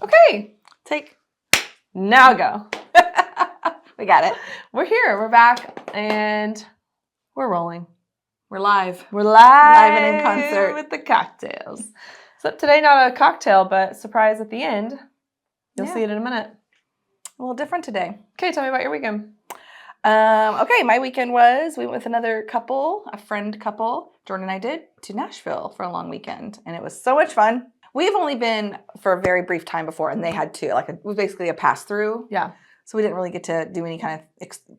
Okay. Now go. We got it. We're here. We're back. And we're rolling. We're live. We're live and in concert. with the cocktails. So today, not a cocktail, but surprise at the end. You'll see it in a minute. A little different today. Okay, tell me about your weekend. Okay, my weekend was, we went with another couple, a friend couple, Jordan and I did, to Nashville for a long weekend. And it was so much fun. We've only been for a very brief time before, and they had to, it was basically a pass-through. Yeah. So we didn't really get to do any kind of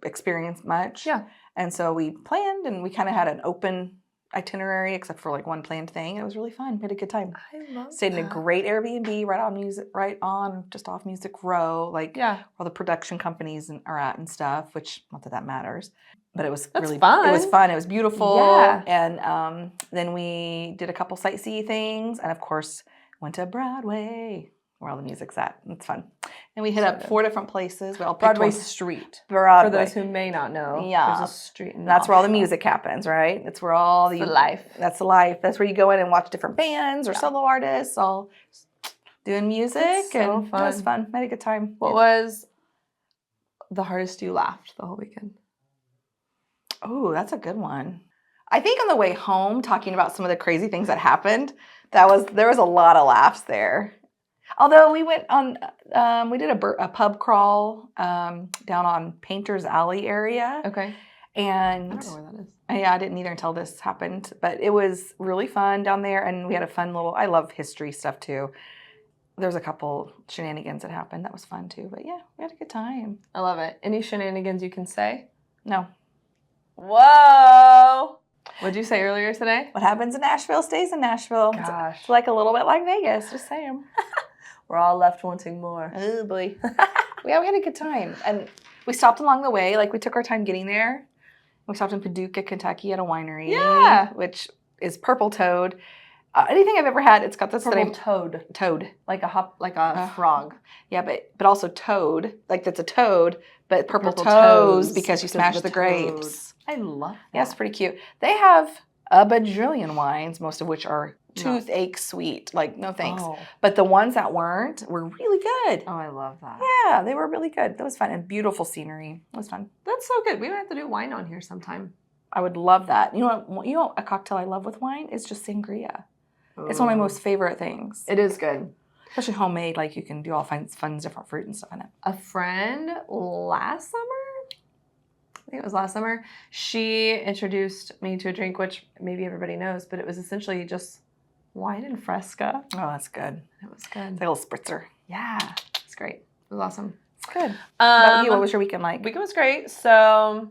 experience much. Yeah. And so we planned, and we kind of had an open itinerary except for one planned thing. It was really fun. We had a good time. I love Stayed in a great Airbnb just off Music Row, where the production companies are at and stuff, which not that matters. But it was really fun. It was fun. It was beautiful. Yeah. And then we did a couple sightsee things, and of course went to Broadway, where all the music's at. It's fun. And we hit up 4 different places. We all picked Broadway one. Street. Broadway. For those who may not know. Yeah. There's a street in That's where all the music happens, right? That's where all the life. That's the life. That's where you go in and watch different bands or solo artists all doing music. It's so and fun. It was fun. I had a good time. What was the hardest you laughed the whole weekend? Oh, that's a good one. I think on the way home, talking about some of the crazy things that happened, there was a lot of laughs there. Although we went on, we did a pub crawl down on Painter's Alley area. Okay. And I don't know where that is. Yeah, I didn't either until this happened. But it was really fun down there, and we had a fun I love history stuff too. There was a couple shenanigans that happened. That was fun too. But yeah, we had a good time. I love it. Any shenanigans you can say? No. Whoa! What'd you say earlier today? What happens in Nashville stays in Nashville. Gosh. It's like a little bit like Vegas, just saying. We're all left wanting more. Oh, boy. Yeah, we had a good time. And we stopped along the way. We took our time getting there. We stopped in Paducah, Kentucky at a winery. Yeah. Which is Purple Toad. Anything I've ever had, it's got this Purple name. Toad. Like a frog. Yeah, but also toad. That's a toad, but purple Purple toes toes because you because smash of the the grapes. I love that. Yeah, it's pretty cute. They have a bajillion wines, most of which are toothache sweet. No thanks. Oh. But the ones that weren't were really good. Oh, I love that. Yeah, they were really good. That was fun. And beautiful scenery. It was fun. That's so good. We might have to do wine on here sometime. I would love that. You know what a cocktail I love with wine is just sangria. Ooh. It's one of my most favorite things. It is good. Especially homemade, you can do all fun different fruit and stuff in it. A friend last summer, I think it was last summer, she introduced me to a drink, which maybe everybody knows, but it was essentially just wine and Fresca. Oh, that's good. It was good. It's like a little spritzer. Yeah, it's great. It was awesome. It's good. How about you? What was your weekend like? Weekend was great. So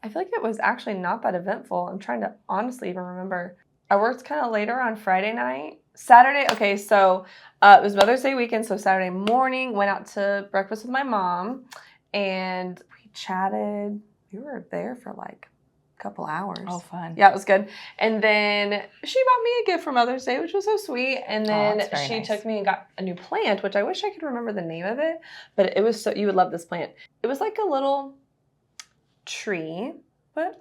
I feel like it was actually not that eventful. I'm trying to honestly even remember. I worked kind of later on Friday night. Saturday, okay, so it was Mother's Day weekend, so Saturday morning, went out to breakfast with my mom, and we chatted. We were there for a couple hours. Oh, fun. Yeah, it was good. And then she bought me a gift for Mother's Day, which was so sweet. And then she took me and got a new plant, which I wish I could remember the name of it, but it was you would love this plant. It was like a little tree, but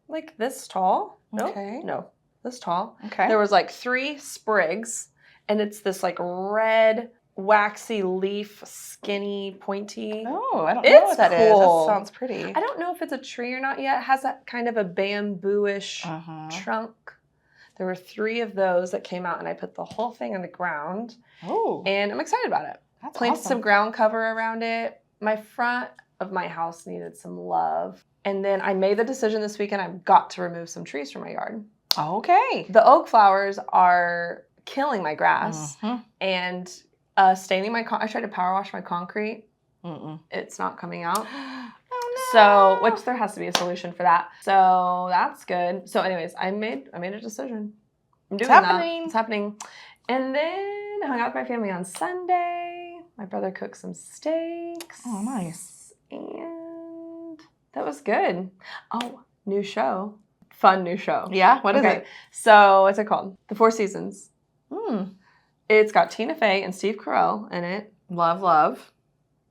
like this tall. Okay. No, this tall. Okay. There was 3 sprigs, and it's this red waxy leaf, skinny, pointy. Oh, I don't know what that is. Cool. That sounds pretty. I don't know if it's a tree or not yet. It has that kind of a bamboo-ish trunk. There were 3 of those that came out, and I put the whole thing on the ground. Oh. And I'm excited about it. That's Planted awesome. some ground cover around it. My front of my house needed some love. And then I made the decision this weekend I've got to remove some trees from my yard. Okay. The oak flowers are killing my grass and staining my I tried to power wash my concrete. It's not coming out. Oh, no. So, which there has to be a solution for that. So that's good. So anyways, I made a decision. I'm doing that. It's happening. And then I hung out with my family on Sunday. My brother cooked some steaks. Oh, nice. And that was good. Oh, new show. Fun new show. Yeah? What is it? So, what's it called? The Four Seasons. Mm. It's got Tina Fey and Steve Carell in it. Love.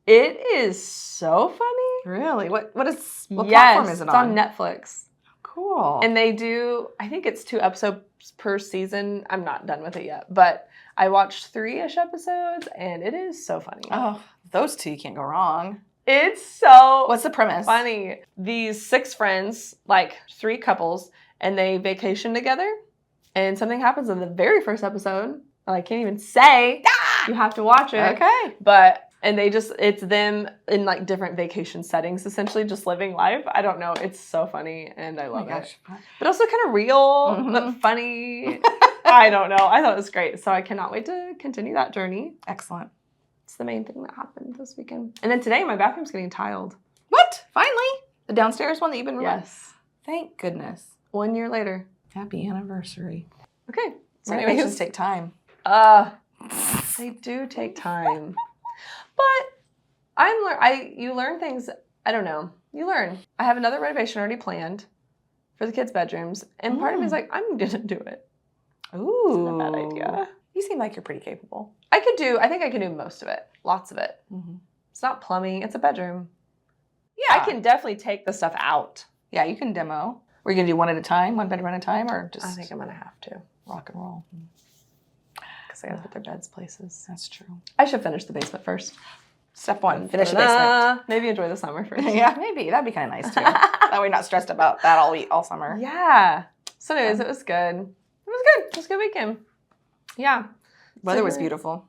It is so funny. Really? What platform is it on? It's on Netflix. Cool. And they do, I think it's 2 episodes per season. I'm not done with it yet, but I watched 3-ish episodes, and it is so funny. Oh, those two, you can't go wrong. It's so What's the premise? funny. These 6 friends, like 3 couples, and they vacation together, and something happens in the very first episode. I can't even say. You have to watch it. Okay. And it's them in like different vacation settings, essentially just living life. I don't know. It's so funny, and I love it. But also kind of real, but funny. I don't know. I thought it was great. So I cannot wait to continue that journey. Excellent. It's the main thing that happened this weekend. And then today, my bathroom's getting tiled. What? Finally? The downstairs one that you've been removing? Yes. Thank goodness. 1 year later. Happy anniversary. Okay. So Renovations take time. They do take time. But you learn things, I don't know. You learn. I have another renovation already planned for the kids' bedrooms. And part of me is like, I'm going to do it. Ooh. It's not a bad idea. You seem like you're pretty capable. I think I can do most of it. Lots of it. Mm-hmm. It's not plumbing. It's a bedroom. Yeah. I can definitely take the stuff out. Yeah, you can demo. We're going to do one at a time, one bedroom at a time, or just... I think I'm going to have to. Rock and roll. Because I got to put their beds places. That's true. I should finish the basement first. Step 1, finish the basement. Maybe enjoy the summer first. Yeah, maybe. That'd be kind of nice, too. That way you're not stressed about that all summer. Yeah. So anyways, it was good. It was a good weekend. Yeah. Weather was beautiful.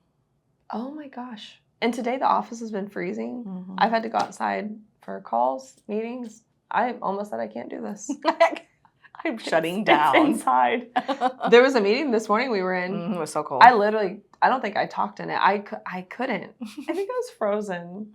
Oh my gosh. And today the office has been freezing. Mm-hmm. I've had to go outside for calls, meetings. I almost said I can't do this. I'm shutting down. It's inside. There was a meeting this morning we were in. It was so cold. I don't think I talked in it. I couldn't. I think I was frozen.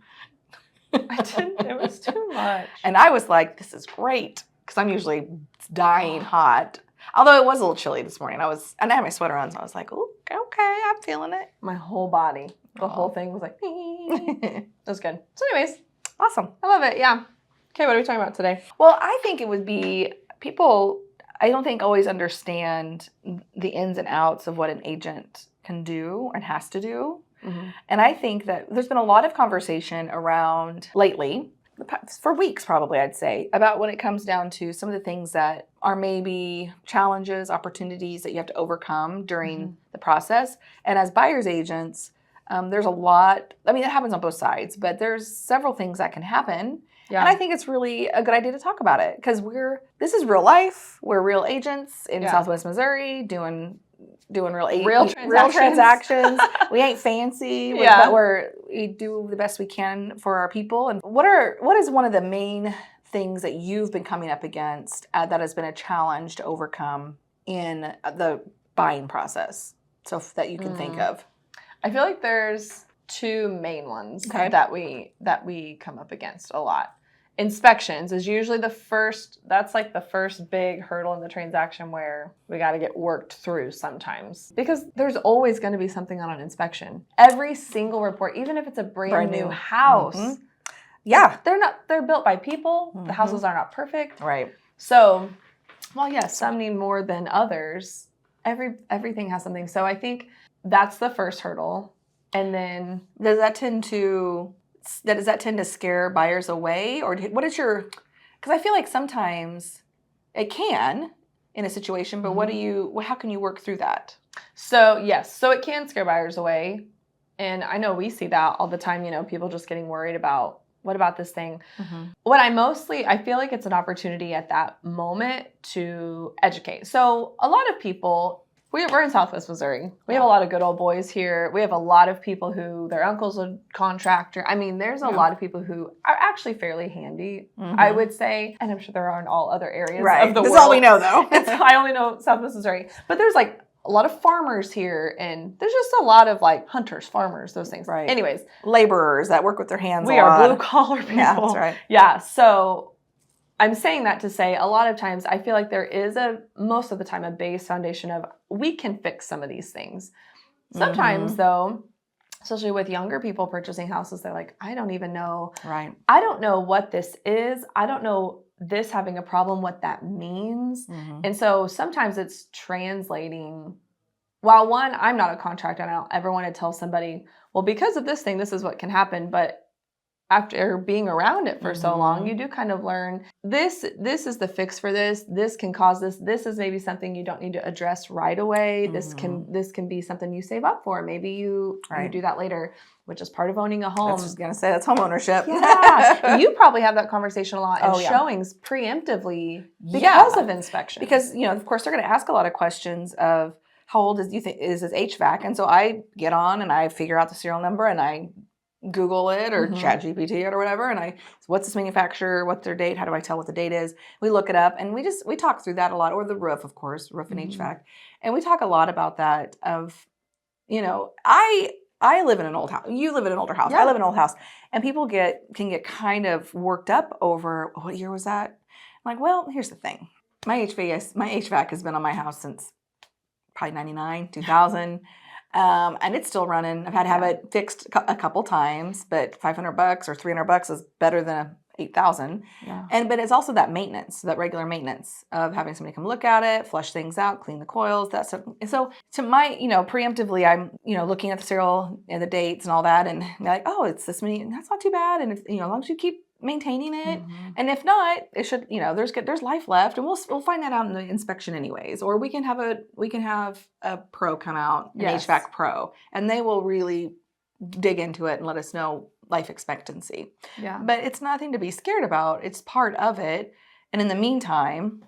It was too much. And I was like, this is great. Because I'm usually dying hot. Although it was a little chilly this morning. And I had my sweater on, so I was like, ooh, okay, I'm feeling it. My whole body, the whole thing was like, it was good. So anyways. Awesome. I love it, yeah. Okay, what are we talking about today? Well, I think it would be people, I don't think always understand the ins and outs of what an agent can do and has to do. Mm-hmm. And I think that there's been a lot of conversation around lately, for weeks probably, I'd say, about when it comes down to some of the things that are maybe challenges, opportunities that you have to overcome during the process. And as buyer's agents, there's a lot, I mean, it happens on both sides, but there's several things that can happen. Yeah. And I think it's really a good idea to talk about it because this is real life. We're real agents in Southwest Missouri doing real transactions. We ain't fancy, but we do the best we can for our people. And what is one of the main things that you've been coming up against that has been a challenge to overcome in the buying process, so that you can think of? I feel like there's 2 main ones that we come up against a lot. Inspections is usually that's like the first big hurdle in the transaction where we got to get worked through sometimes. Because there's always going to be something on an inspection. Every single report, even if it's a brand new house. Mm-hmm. Yeah. They're built by people. Mm-hmm. The houses are not perfect. Right. So, well, yes, some need more than others. Everything has something. So I think that's the first hurdle. And then does that tend to scare buyers away, or what is your? Because I feel like sometimes it can in a situation, but how can you work through that? So yes, so it can scare buyers away, and I know we see that all the time. You know, people just getting worried about what about this thing. Mm-hmm. I feel like it's an opportunity at that moment to educate. So a lot of people. We're in Southwest Missouri. We have a lot of good old boys here. We have a lot of people who their uncle's a contractor. I mean, there's a lot of people who are actually fairly handy, I would say. And I'm sure there are in all other areas of the world. That's all we know, though. I only know Southwest Missouri. But there's like a lot of farmers here, and there's just a lot of like hunters, farmers, those things. Right. Anyways. Laborers that work with their hands. We are blue collar people. Yeah, that's right. Yeah, so I'm saying that to say a lot of times I feel like there is most of the time a base foundation of we can fix some of these things. Sometimes though, especially with younger people purchasing houses, they're like, I don't even know. Right. I don't know what this is. I don't know this having a problem, what that means. Mm-hmm. And so sometimes it's translating. While one, I'm not a contractor and I don't ever want to tell somebody, well, because of this thing, this is what can happen. But after being around it for so long, you do kind of learn this is the fix for this. This can cause this. This is maybe something you don't need to address right away. This can be something you save up for. Maybe you do that later, which is part of owning a home. I was just gonna say that's home ownership. Yeah. You probably have that conversation a lot in showings preemptively because of inspection. Because, of course they're gonna ask a lot of questions of how old is this HVAC? And so I get on and I figure out the serial number and I Google it or chat GPT it or whatever. And what's this manufacturer? What's their date? How do I tell what the date is? We look it up and we talk through that a lot, or the roof, of course, roof and HVAC. And we talk a lot about that of, I live in an old house. You live in an older house. Yeah. I live in an old house. And people can get kind of worked up over, what year was that? I'm like, well, here's the thing. My HVAC has been on my house since probably 99, 2000. And it's still running. I've had to have it fixed a couple times, but $500 or $300 is better than $8,000. Yeah. But it's also that maintenance, that regular maintenance of having somebody come look at it, flush things out, clean the coils, that stuff. And so to my, preemptively, I'm, looking at the serial and the dates and all that, and they're like, oh, it's this many. That's not too bad. And if, as long as you keep maintaining it, and if not, it should, there's life left, and we'll find that out in the inspection anyways. Or we can have a pro come out, an HVAC pro, and they will really dig into it and let us know life expectancy. Yeah. But it's nothing to be scared about. It's part of it. And in the meantime,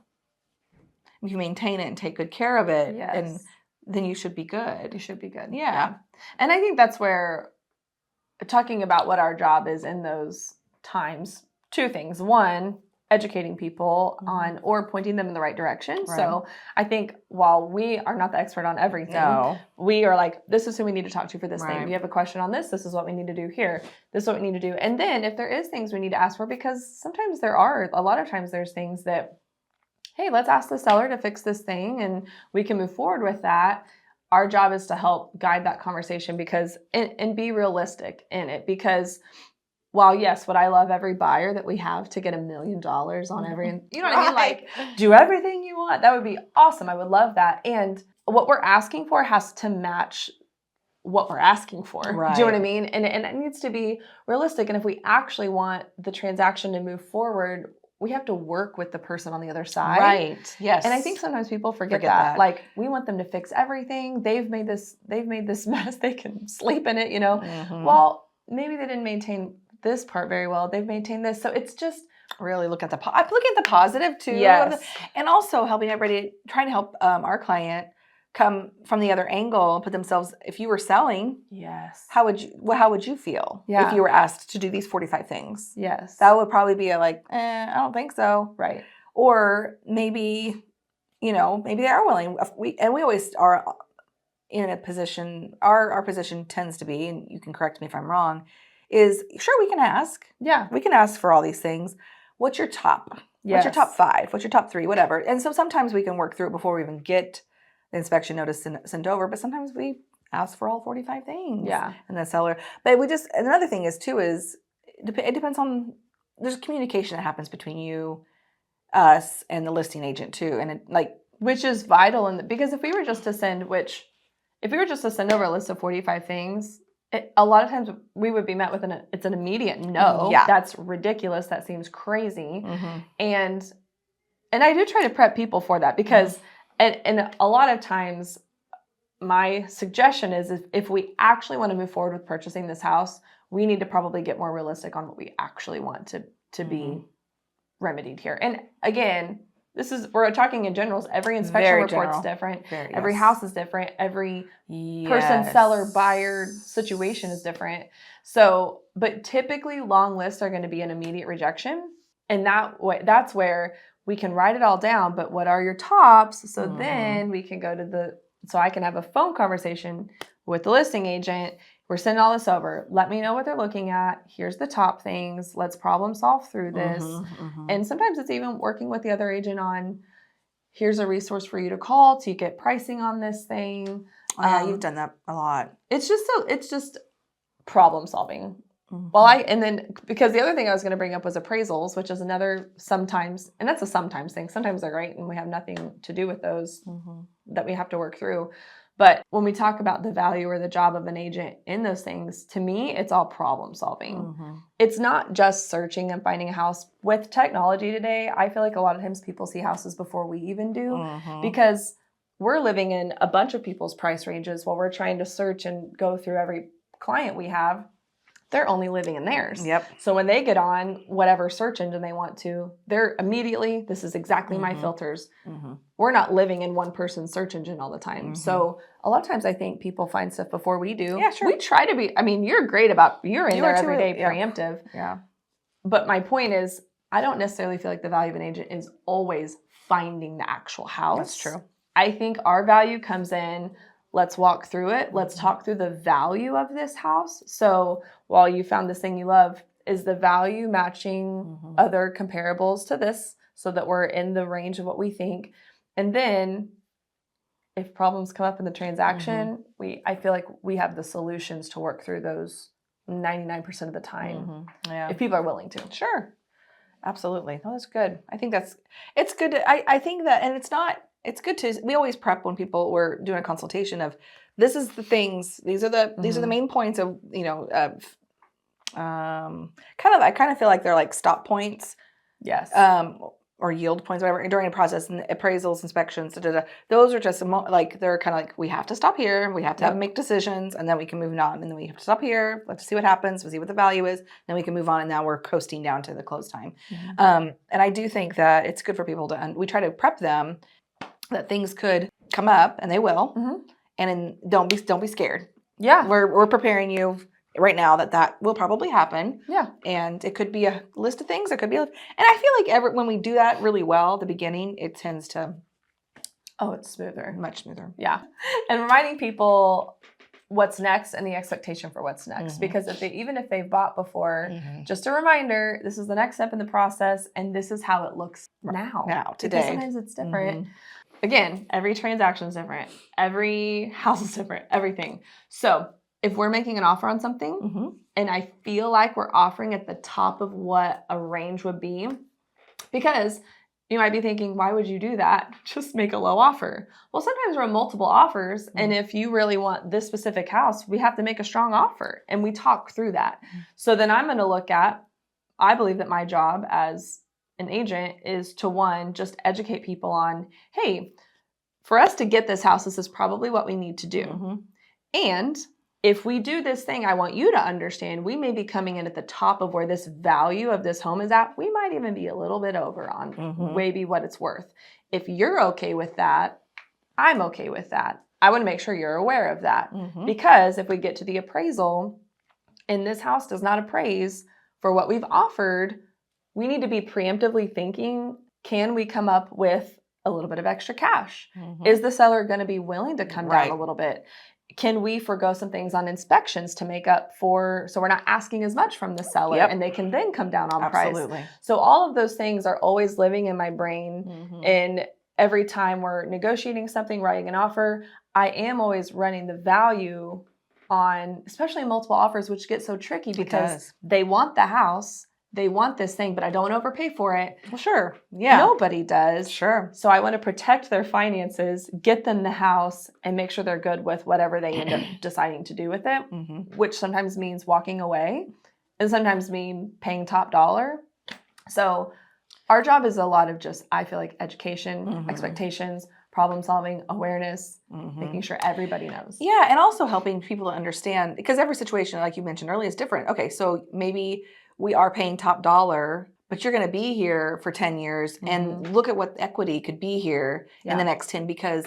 if you maintain it and take good care of it, and then you should be good. You should be good. Yeah. And I think that's where talking about what our job is in those times, two things. One, educating people on or pointing them in the right direction. Right. So I think while we are not the expert on everything, we are like, this is who we need to talk to for this thing. You have a question on this is what we need to do here. This is what we need to do. And then if there is things we need to ask for, because sometimes a lot of times there's things that, hey, let's ask the seller to fix this thing and we can move forward with that. Our job is to help guide that conversation and be realistic in it, because while yes, would I love every buyer that we have to get $1 million on every, you know what I mean? Like, do everything you want. That would be awesome. I would love that. And what we're asking for has to match what we're asking for. Right. Do you know what I mean? And it needs to be realistic. And if we actually want the transaction to move forward, we have to work with the person on the other side. Right. Yes. And I think sometimes people forget that. Like, we want them to fix everything. They've made this mess. They can sleep in it, Well, maybe they didn't maintain this part very well. They've maintained this. So it's just really look at the positive too. Yes. And also helping everybody, trying to help our client come from the other angle and put themselves, if you were selling, how would you feel if you were asked to do these 45 things? Yes. That would probably be I don't think so. Right. Or maybe, maybe they are willing. We always are in a position, our position tends to be, and you can correct me if I'm wrong, is sure, we can ask. Yeah. We can ask for all these things. What's your top? What's your top 5? What's your top 3? Whatever. And so sometimes we can work through it before we even get the inspection notice sent over, but sometimes we ask for all 45 things. Yeah. And the seller. But another thing is it depends on, there's communication that happens between you, us, and the listing agent too. And which is vital. Because if we were just to send over a list of 45 things, a lot of times we would be met with it's an immediate no. Yeah. That's ridiculous. That seems crazy. Mm-hmm. And I do try to prep people for that, because and a lot of times my suggestion is if we actually want to move forward with purchasing this house, we need to probably get more realistic on what we actually want to be remedied here. And again, we're talking in generals. Every inspection report's different. Every house is different. Every person, seller, buyer situation is different. So, but typically long lists are going to be an immediate rejection. And that's where we can write it all down. But what are your tops? So then we can go so I can have a phone conversation with the listing agent. We're sending all this over. Let me know what they're looking at. Here's the top things. Let's problem solve through this. And sometimes it's even working with the other agent on, here's a resource for you to call to get pricing on this thing. You've done that a lot. It's just problem solving. Because the other thing I was going to bring up was appraisals, which is another sometimes, and that's a sometimes thing. Sometimes they're great and we have nothing to do with those that we have to work through. But when we talk about the value or the job of an agent in those things, to me, it's all problem solving. Mm-hmm. It's not just searching and finding a house. With technology today, I feel like a lot of times people see houses before we even do, Mm-hmm. because we're living in a bunch of people's price ranges while we're trying to search and go through every client we have. They're only living in theirs. Yep. So when they get on whatever search engine they want to, they're immediately, this is exactly my filters. Mm-hmm. We're not living in one person's search engine all the time. Mm-hmm. So a lot of times I think people find stuff before we do. Yeah, sure. We try to be, I mean, you're great about, you're in You there are too, every day yeah. preemptive. Yeah. But my point is, I don't necessarily feel like the value of an agent is always finding the actual house. That's true. I think our value comes in, let's walk through it. Let's talk through the value of this house. So while you found this thing you love, is the value matching other comparables to this so that we're in the range of what we think? And then if problems come up in the transaction, I feel like we have the solutions to work through those 99% of the time. Yeah. If people are willing to. Sure. Absolutely. No, that's good. I think it's good. I think that, and it's good to, we always prep when we're doing a consultation of, this is the things, these are the main points of, I kind of feel like they're like stop points. Yes. Or yield points, whatever, during a process, and appraisals, inspections, those are just they're kind of like, we have to stop here, we have to make decisions, and then we can move on, and then we have to stop here, let's see what happens, we'll see what the value is, then we can move on, and now we're coasting down to the close time. And I do think that it's good for people to, we try to prep them that things could come up, and they will, and don't be scared. Yeah. We're preparing you right now that will probably happen. Yeah. And it could be a list of things. It could be, and I feel like when we do that really well at the beginning, it tends to. Oh, it's smoother. Much smoother. Yeah. And reminding people what's next and the expectation for what's next. Because even if they've bought before, just a reminder, this is the next step in the process, and this is how it looks now. Now, today. Because sometimes it's different. Again, every transaction is different. Every house is different. Everything. So if we're making an offer on something and I feel like we're offering at the top of what a range would be, because you might be thinking, why would you do that? Just make a low offer. Well, sometimes we're on multiple offers. And if you really want this specific house, we have to make a strong offer. And we talk through that. So then I'm going to look at, I believe that my job as an agent is to, one, just educate people on, hey, for us to get this house, this is probably what we need to do. And if we do this thing, I want you to understand, we may be coming in at the top of where this value of this home is at. We might even be a little bit over on maybe what it's worth. If you're okay with that, I'm okay with that. I want to make sure you're aware of that. Because if we get to the appraisal and this house does not appraise for what we've offered, we need to be preemptively thinking, can we come up with a little bit of extra cash? Is the seller going to be willing to come down a little bit? Can we forgo some things on inspections to make up for, so we're not asking as much from the seller and they can then come down on price? So all of those things are always living in my brain. And every time we're negotiating something, writing an offer, I am always running the value on, especially multiple offers, which get so tricky because they want the house. They want this thing, but I don't overpay for it. Well, sure. Yeah. Nobody does. Sure. So I want to protect their finances, get them the house, and make sure they're good with whatever they end up deciding to do with it, which sometimes means walking away and sometimes mean paying top dollar. So our job is a lot of just, I feel like, education, expectations, problem solving, awareness, making sure everybody knows. Yeah, and also helping people to understand, because every situation, like you mentioned earlier, is different. Okay, so maybe we are paying top dollar, but you're going to be here for 10 years and look at what equity could be here in the next 10 because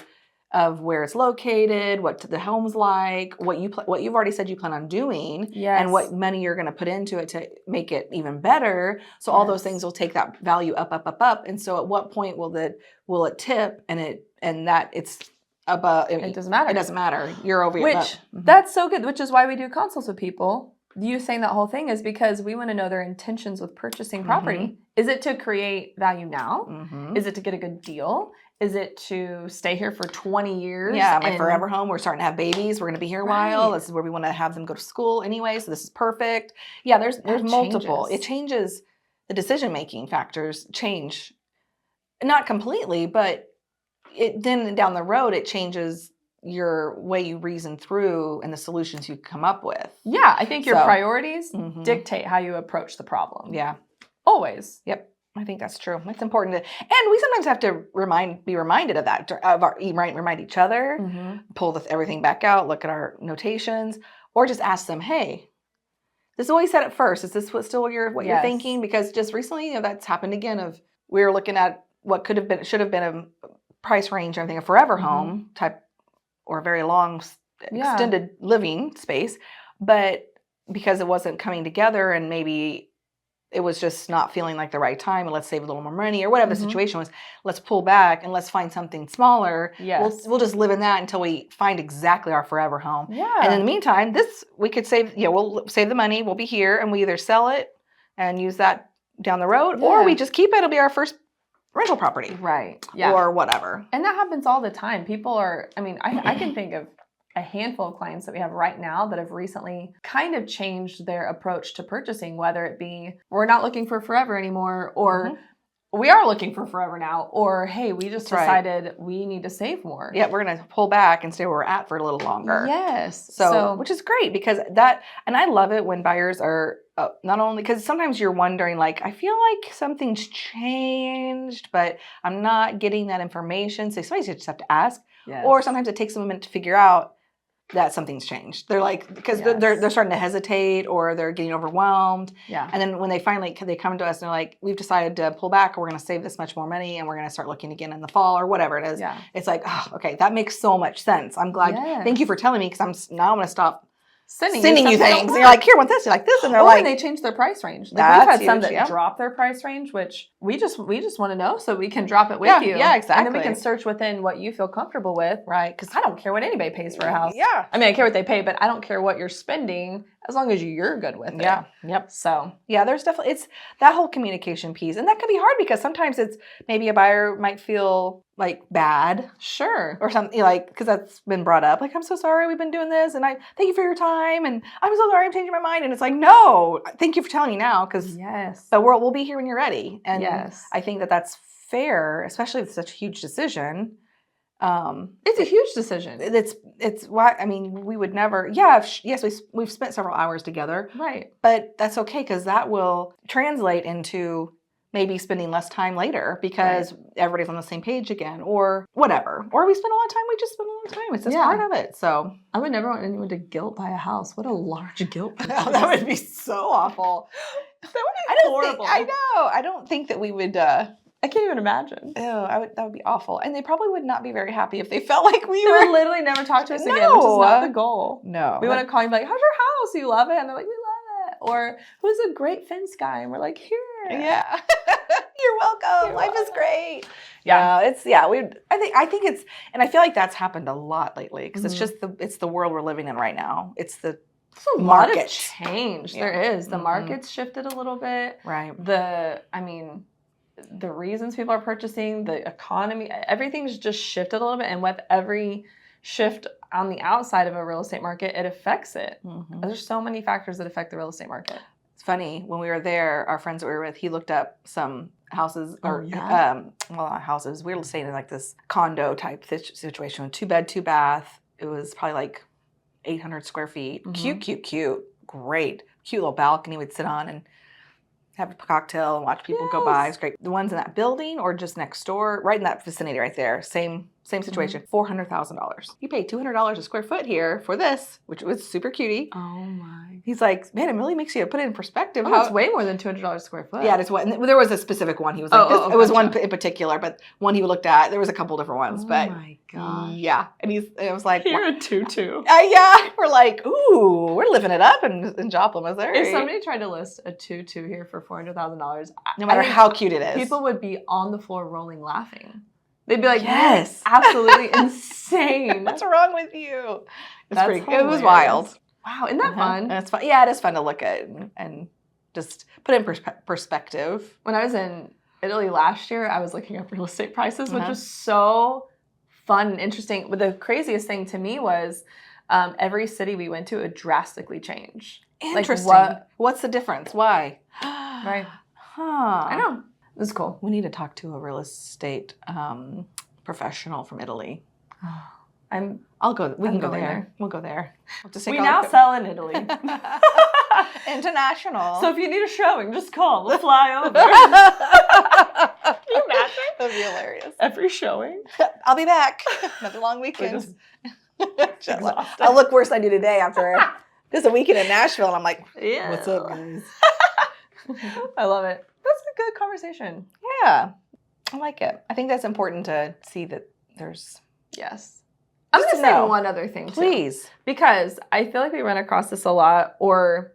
of where it's located, what the home's like, what you've already said you plan on doing, and what money you're going to put into it to make it even better. So all those things will take that value up. And so at what point will it tip and that it's above? It doesn't matter. It doesn't matter. You're over Which that's so good, which is why we do consults with people. You saying that whole thing is because we want to know their intentions with purchasing property. Is it to create value now? Is it to get a good deal? Is it to stay here for 20 years? Yeah, my forever home. We're starting to have babies. We're going to be here a while. This is where we want to have them go to school anyway. So this is perfect. Yeah, there's multiple. It changes the decision-making factors change. Not completely, but then down the road, it changes your way you reason through and the solutions you come up with. Yeah, I think your priorities Mhm. dictate how you approach the problem. Yeah. Always. Yep. I think that's true. It's important to, and we sometimes have to be reminded of that, remind each other, pull everything back out, look at our notations, or just ask them, hey, this is what we said at first. Is this what you're thinking? Because just recently, that's happened again. We were looking at what should have been a price range, I think, a forever home type or a very long extended living space, but because it wasn't coming together and maybe it was just not feeling like the right time, and let's save a little more money or whatever the situation was, let's pull back and let's find something smaller. Yes. We'll just live in that until we find exactly our forever home. Yeah. And in the meantime, we could save, we'll save the money. We'll be here and we either sell it and use that down the road or we just keep it. It'll be our first rental property. Right. Yeah. Or whatever. And that happens all the time. People are, I can think of a handful of clients that we have right now that have recently kind of changed their approach to purchasing, whether it be we're not looking for forever anymore, or we are looking for forever now, or hey, we just decided we need to save more. Yeah, we're going to pull back and stay where we're at for a little longer. Yes. So which is great because and I love it when buyers are not only, because sometimes you're wondering, like, I feel like something's changed, but I'm not getting that information. So sometimes you just have to ask. Yes. Or sometimes it takes them a minute to figure out that something's changed. They're like, because they're starting to hesitate or they're getting overwhelmed. Yeah. And then when they finally come to us and they're like, we've decided to pull back, or we're going to save this much more money and we're going to start looking again in the fall or whatever it is. Yeah. It's like, oh, okay, that makes so much sense. I'm glad. Yeah. Thank you for telling me, because I'm going to stop sending you things. And you're like, here, want this, you like this, and they're like, and they change their price range. Like we've had some that drop their price range, which we just want to know so we can drop it with you. Yeah, exactly. And then we can search within what you feel comfortable with, right? Because I don't care what anybody pays for a house. Yeah, I care what they pay, but I don't care what you're spending as long as you're good with it. Yeah. Yep. So yeah, there's definitely, it's that whole communication piece, and that can be hard because sometimes it's maybe a buyer might feel like bad, sure, or something, like, because that's been brought up, like, I'm so sorry we've been doing this, and I thank you for your time, and I'm so sorry I'm changing my mind, and it's like, no, thank you for telling me now, because but we'll be here when you're ready, and I think that's fair, especially with such a huge decision. It's a huge decision. It's why, we would never, yes, we've spent several hours together, right? But that's okay, because that will translate into maybe spending less time later because everybody's on the same page again, or whatever. Or we spend a lot of time, we just spend a lot of time. It's just part of it. So I would never want anyone to guilt buy a house. What a large guilt. That would be so awful. That would be horrible. I know. I don't think that we would. I can't even imagine. Oh, that would be awful. And they probably would not be very happy if they felt like we would literally never talk to us again, which is not the goal. No. We want to call you and be like, how's your house? You love it? And they're like, we love it. Or who's a great fence guy? And we're like, here. Yeah. You're welcome. Life is great. Yeah. I think it's, and I feel like that's happened a lot lately, because it's just it's the world we're living in right now. It's the market. Lot of change. Yeah. There is. The market's shifted a little bit. Right. The reasons people are purchasing, the economy, everything's just shifted a little bit. And with every shift on the outside of a real estate market, it affects it. There's so many factors that affect the real estate market. It's funny, when we were there, our friends that we were with, he looked up some houses, or not houses. We were staying in like this condo type situation, 2-bed, 2-bath. It was probably like 800 square feet. Cute, great, cute little balcony we'd sit on and have a cocktail and watch people go by. It's great. The ones in that building or just next door, right in that vicinity right there, same situation, $400,000. You pay $200 a square foot here for this, which was super cutie. Oh my. He's like, man, it really makes you put it in perspective. Oh, it's way more than $200 a square foot. Yeah, there was a specific one. He was like, it was one in particular, but one he looked at, there was a couple different ones. Oh my gosh. Yeah. And it was like, you're a tutu. Yeah. We're like, ooh, we're living it up in Joplin, Missouri. If somebody tried to list a tutu here for $400,000, no matter how cute it is, people would be on the floor rolling laughing. They'd be like, yes, absolutely insane. What's wrong with you? It was wild. Wow, isn't that fun? And it's fun. Yeah, it is fun to look at and just put in perspective. When I was in Italy last year, I was looking up real estate prices, which was so fun and interesting. But the craziest thing to me was every city we went to would drastically change. Interesting. Like what's the difference? Why? Right. Huh. I know. This is cool. We need to talk to a real estate professional from Italy. I'll go. We I'm can go going there. there. We'll go there. We'll just We take all now the- sell in Italy. International. So if you need a showing, just call. We'll fly over. Can you imagine? That'd be hilarious. Every showing. I'll be back. Another long weekend. just I look worse than I do today after just a weekend in Nashville, and I'm like, Yeah. what's up, guys? I love it. That's a good conversation. Yeah, I like it. I think that's important to see that there's. Yes. I'm Just going to to say know. one other thing, too. Please. Because I feel like we run across this a lot, or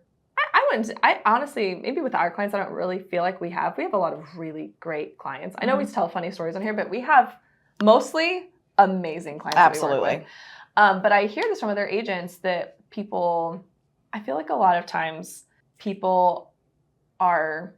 I honestly, maybe with our clients, I don't really feel like we have a lot of really great clients. I know we tell funny stories on here, but we have mostly amazing clients that we work Absolutely. with. But I hear this from other agents that I feel like a lot of times people are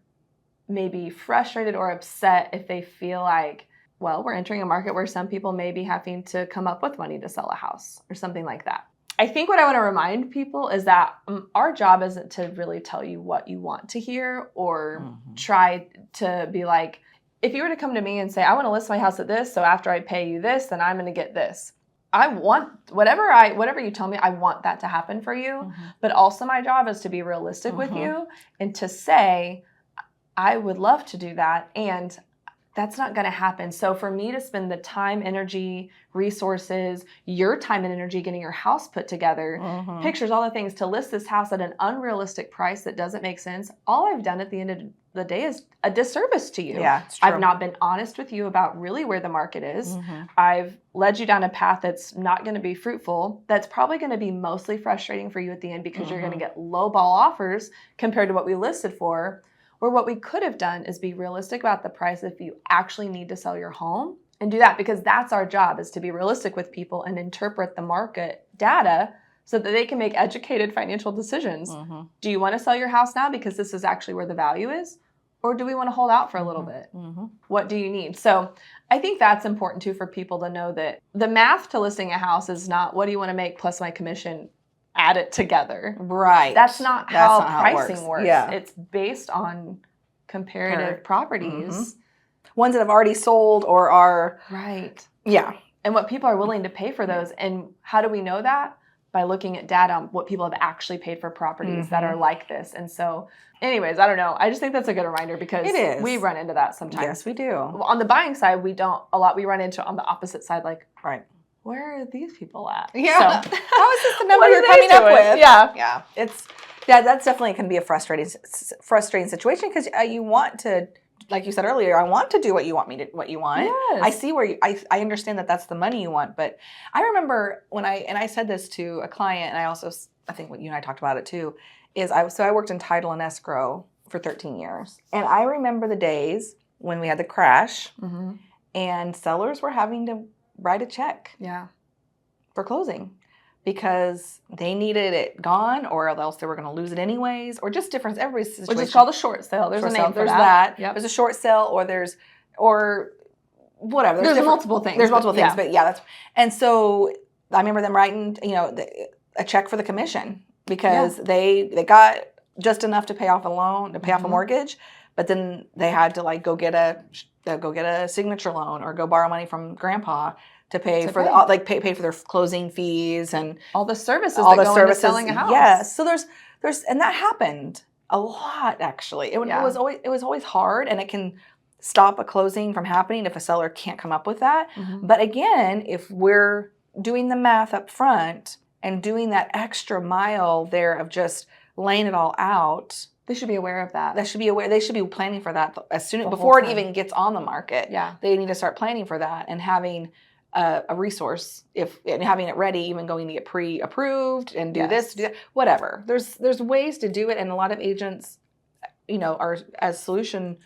maybe frustrated or upset if they feel like, well, we're entering a market where some people may be having to come up with money to sell a house or something like that. I think what I want to remind people is that our job isn't to really tell you what you want to hear or try to be like, if you were to come to me and say, I want to list my house at this, so after I pay you this, then I'm going to get this. I want whatever you tell me, I want that to happen for you. But also my job is to be realistic with you and to say, I would love to do that. And that's not going to happen. So for me to spend the time, energy, resources, your time and energy getting your house put together, pictures, all the things, to list this house at an unrealistic price that doesn't make sense, all I've done at the end of the day is a disservice to you. Yeah, it's true. I've not been honest with you about really where the market is. I've led you down a path that's not going to be fruitful. That's probably going to be mostly frustrating for you at the end because you're going to get low ball offers compared to what we listed for. Or what we could have done is be realistic about the price if you actually need to sell your home and do that, because that's our job, is to be realistic with people and interpret the market data so that they can make educated financial decisions. Do you want to sell your house now because this is actually where the value is? Or do we want to hold out for a little bit? What do you need? So I think that's important too for people to know that the math to listing a house is not what do you want to make plus my commission, add it together. Right. That's not how pricing it works. Yeah. It's based on comparative properties. Ones that have already sold or are. Right. Yeah. And what people are willing to pay for those. And how do we know that? By looking at data on what people have actually paid for properties that are like this. And so anyways, I don't know. I just think that's a good reminder because It is. we run into that sometimes. Yes, we do. On the buying side, we don't a lot. We run into on the opposite side, like, Right. where are these people at? Yeah. So, How is this the number what are you're they coming up doing? with? Yeah. Yeah. That's definitely can be a frustrating situation because you want to, like you said earlier, I want to do what you want me to, what you want. Yes. I see where I understand that that's the money you want, but I remember when I said this to a client, and I think what you and I talked about it too, is I worked in title and escrow for 13 years, and I remember the days when we had the crash, and sellers were having to write a check for closing because they needed it gone, or else they were going to lose it anyways, or just different. Everybody's situation. Which is called a short sale. There's a name for there's that. There's a short sale, or whatever. There's multiple things. There's multiple things, but yeah, and so I remember them writing, a check for the commission because they got just enough to pay off a loan, to pay off a mortgage, but then they had to go get a signature loan or go borrow money from grandpa to pay for pay for their closing fees and all the services that go into selling a house. Yes, so there's and that happened a lot actually. It was always hard, and it can stop a closing from happening if a seller can't come up with that. But again, if we're doing the math up front and doing that extra mile there of just laying it all out, they should be aware of that. They should be aware. They should be planning for that as soon before it even gets on the market. Yeah, they need to start planning for that and having a resource and having it ready, even going to get pre-approved and do this, do that, whatever. There's ways to do it, and a lot of agents, are as solution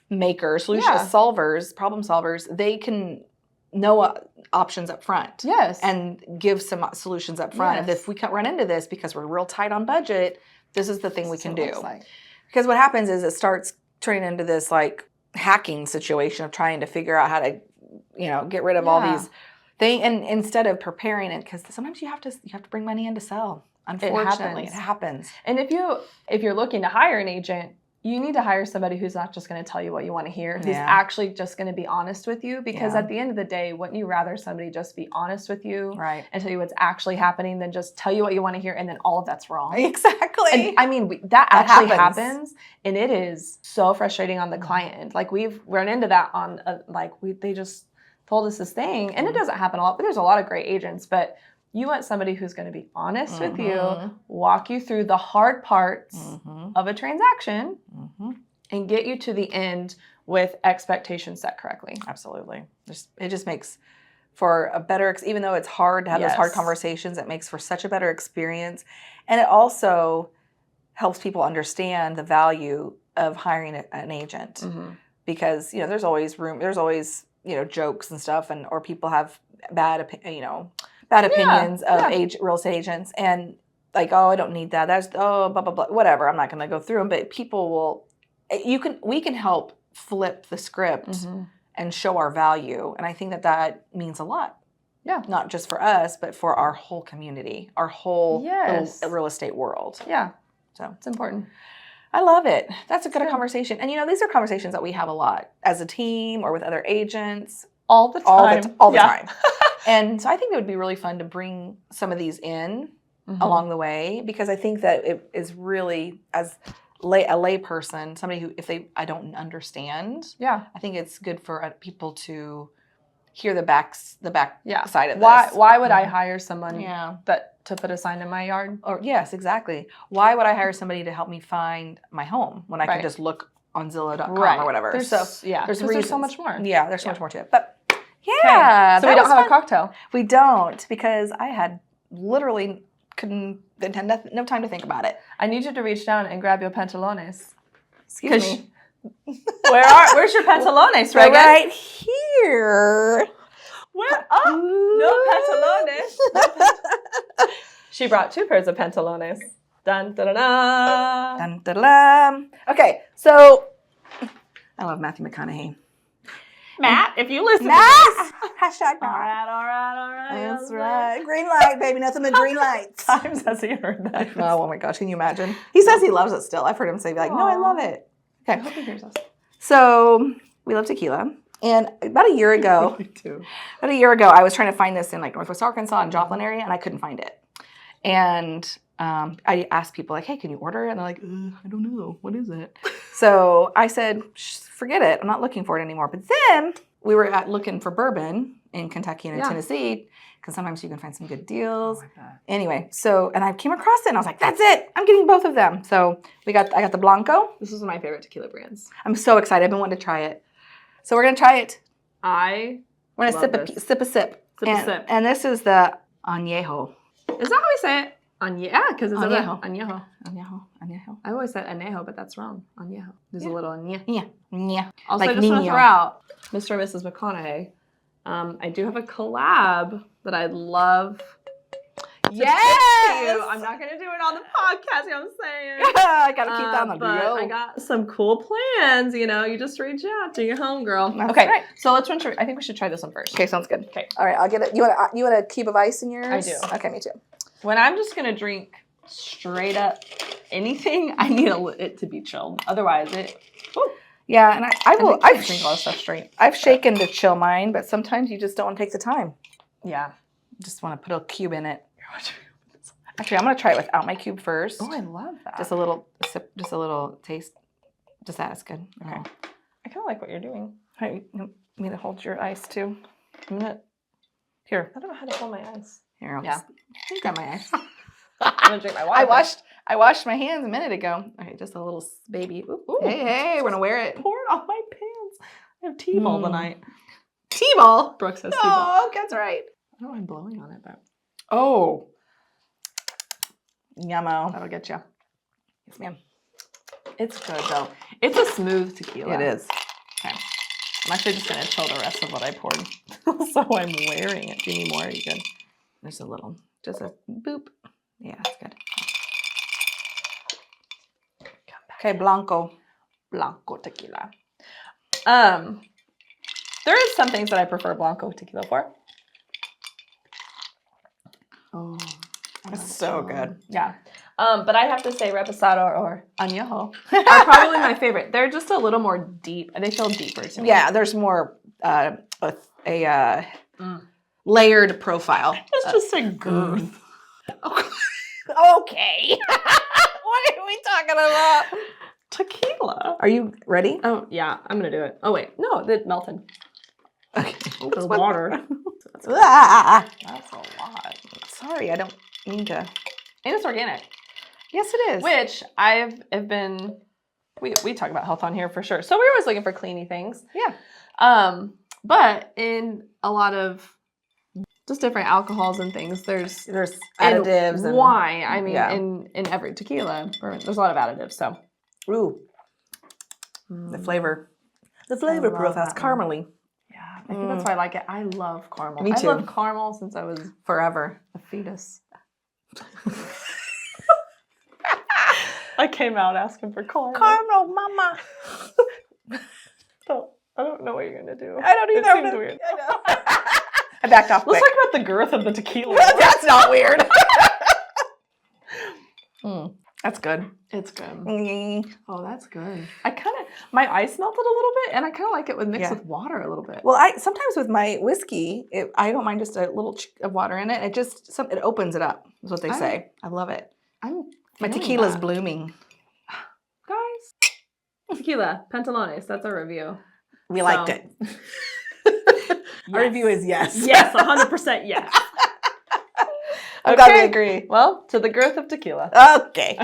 makers, solvers, problem solvers. They can know options up front. Yes, and give some solutions up front. And if we can't run into this because we're real tight on budget, this is the thing we can do. Because what happens is it starts turning into this hacking situation of trying to figure out how to, get rid of all these things, and instead of preparing it, because sometimes you have to bring money in to sell. Unfortunately, it happens. And if you're looking to hire an agent, you need to hire somebody who's not just going to tell you what you want to hear, who's Yeah. actually just going to be honest with you. Because Yeah. at the end of the day, wouldn't you rather somebody just be honest with you Right. and tell you what's actually happening than just tell you what you want to hear and then all of that's wrong? Exactly. And I mean, that actually happens. happens, and it is so frustrating on the client end. Like we've run into that on they just told us this thing, and it doesn't happen a lot, but there's a lot of great agents. But you want somebody who's going to be honest with you, walk you through the hard parts of a transaction, and get you to the end with expectations set correctly. Absolutely. It just makes for a better, even though it's hard to have those hard conversations, it makes for such a better experience. And it also helps people understand the value of hiring an agent because, there's always jokes and stuff, or people have bad opinions of real estate agents, and like, oh, I don't need that. That's blah blah blah. Whatever. I'm not going to go through them, but people will. We can help flip the script and show our value, and I think that means a lot. Yeah, not just for us, but for our whole community, our whole real estate world. Yeah, so it's important. I love it. That's a good conversation. And these are conversations that we have a lot as a team or with other agents. All the time. All the time. And so I think it would be really fun to bring some of these in along the way, because I think that it is really, as a lay person, somebody who, I don't understand. Yeah. I think it's good for people to hear the back side of this. Why would I hire someone to put a sign in my yard? Or yes, exactly. Why would I hire somebody to help me find my home when I can just look on Zillow.com or whatever? There's so much more. Yeah, there's so much more to it. But yeah, so we don't have a cocktail. We don't, because I had literally had no time to think about it. I need you to reach down and grab your pantalones. Excuse me. Where's your pantalones, Reagan? Right here. Where? No pantalones. She brought 2 pairs of pantalones. Dun da da da. Dun da da. Okay, so I love Matthew McConaughey. Matt, if you listen Matt! to this. Hashtag Matt. All right. That's right. Green light, baby. Nothing but green lights. Times has he heard that? Oh my gosh, can you imagine? He says he loves it still. I've heard him say, no, I love it. Okay. I hope he hears us. So we love tequila. And about a year ago, I was trying to find this in like Northwest Arkansas and Joplin area, and I couldn't find it. And I asked people like, hey, can you order it? And they're like, I don't know. What is it? So I said, forget it. I'm not looking for it anymore. But then we were looking for bourbon in Kentucky and in Tennessee, because sometimes you can find some good deals. Like that. Anyway, and I came across it and I was like, that's it. I'm getting both of them. So I got the Blanco. This is my favorite tequila brands. I'm so excited. I've been wanting to try it. So we're going to try it. We're going to sip a sip. Sip a sip. And this is the añejo. Is that how we say it? Yeah, because it's añejo. Añejo. I always said añejo, but that's wrong. Añejo. There's a little añejo. Yeah. Also, I just want to throw out Mr. and Mrs. McConaughey. I do have a collab that I'd love to pitch to you. I'm not going to do it on the podcast, you know what I'm saying? I got to keep that on the but I got some cool plans, you just reach out to your homegirl. That's okay, right. So let's run through. I think we should try this one first. Okay, sounds good. Okay. All right, I'll get it. You want a cube of ice in yours? I do. Okay, me too. When I'm just going to drink straight up anything, I need it to be chilled. Otherwise, yeah, and I've drink a lot of stuff straight. I've shaken to chill mine, but sometimes you just don't want to take the time. Yeah. You just want to put a cube in it. Actually, I'm going to try it without my cube first. Oh, I love that. Just a little sip, just a little taste. Just that is good. Okay. Oh. I kind of like what you're doing. Hey, you need to hold your ice too. Here. I don't know how to hold my ice. Here, I'll just grab my ice. I'm going to drink my water. I washed my hands a minute ago. Okay, just a little baby. Ooh. Hey, we're going to wear it. Pour it on my pants. I have T-ball tonight. T-ball? Brooke says T-ball. Oh, that's right. I don't know why I'm blowing on it, but. Oh. Yummo. That'll get you. Yes, ma'am. It's good, though. It's a smooth tequila. It is. Okay. I'm actually just going to chill the rest of what I poured. So I'm wearing it. Do you need more? Are you good? There's a little. Just a boop. Yeah, that's good. Okay, Blanco tequila. There is some things that I prefer Blanco tequila for. Oh, that's so good. Yeah. But I have to say reposado or Añejo. are probably my favorite. They're just a little more deep. They feel deeper to me. Yeah, there's more layered profile. It's just a girth. Okay. What are we talking about? Tequila. Are you ready? Oh, yeah. I'm going to do it. Oh, wait. No, it melted. Okay. The water. That's That's a lot. Sorry, I don't mean to. And it's organic. Yes, it is. Which have been, we talk about health on here for sure. So we're always looking for cleany things. Yeah. But in a lot of just different alcohols and things, there's additives and wine. I mean, yeah. in every tequila, there's a lot of additives. So, ooh, the flavor profile is caramely. Yeah, I think that's why I like it. I love caramel. Me too. I love caramel since I was Forever. a fetus. I came out asking for caramel. Caramel, mama. So, I don't know what you're gonna do. I don't either. It seems weird. I know. I backed off quick. Let's talk about the girth of the tequila. That's not weird. That's good. It's good. Mm. Oh, that's good. My ice melted a little bit, and I kind of like it with mixed with water a little bit. Well, I sometimes with my whiskey, I don't mind just a little of water in it. It opens it up. Is what they say. I love it. My tequila's blooming. Guys, tequila, Pantalones. That's our review. We liked it. Yes. Our review is yes. Yes, 100% yes. I'm glad we agree. Well, to the girth of tequila. Okay.